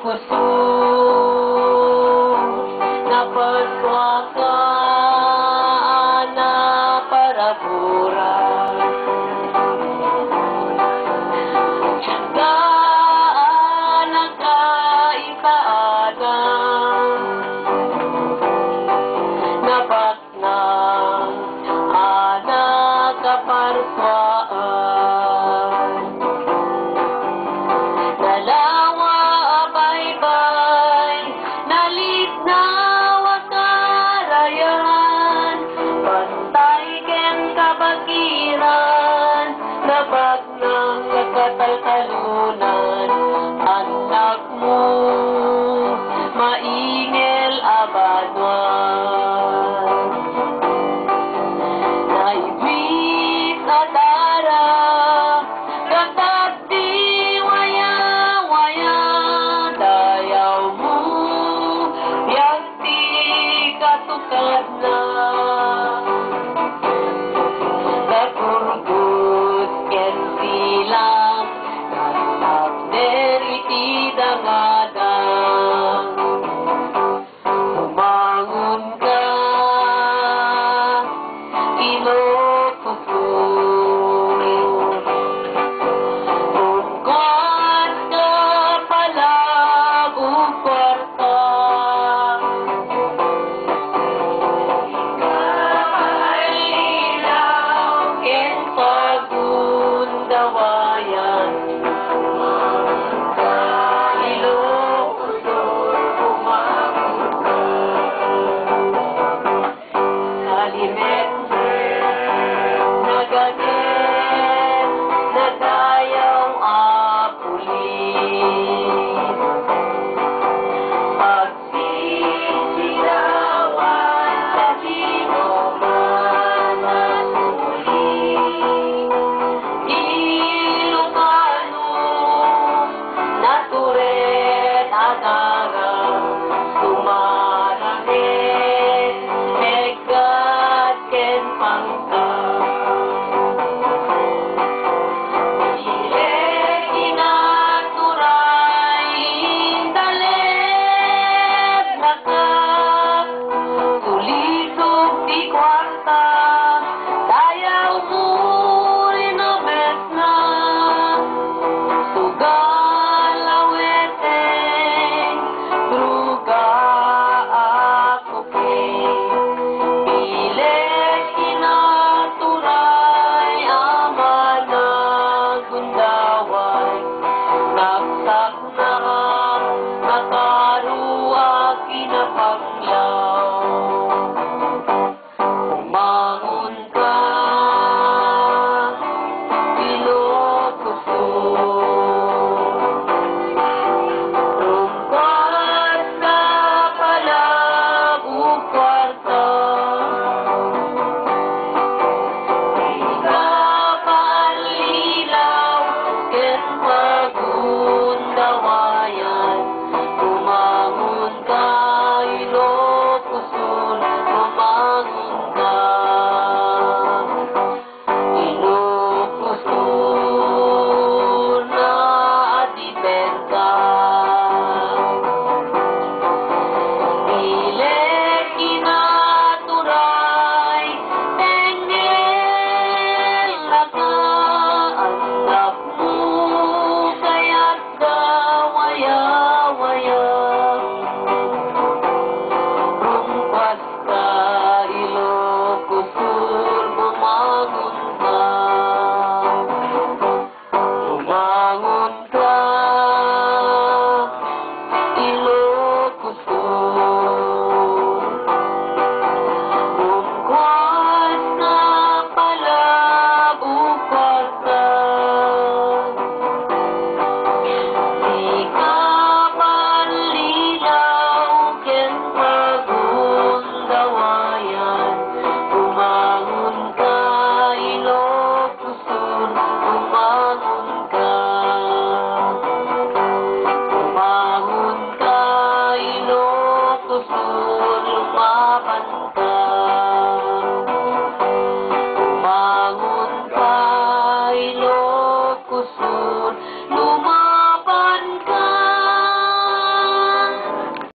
kusog na pagwaka na parabura. Daan ang kaitaanan na baknang anak kaparkwaan. Dalawa baybay nalit na wakarayan, bantay ken kabagiran na baknang kataltalunan. Anak mo maingel abadwan, naibig adara katat di waya-waya. Dayaw mo yakti katukad na kakurgut ken silang nasabder iti dangadang. Umangon ka Ilocosur, ungkot ka palag ukwarta. Ikapalilaw ken pagundawayan. Umangon ka Ilocosur, umangon ka. Kalimet nagaget nagayaw apulit, pagsisirawan sa sino man nasulit. Ilocano naturet aga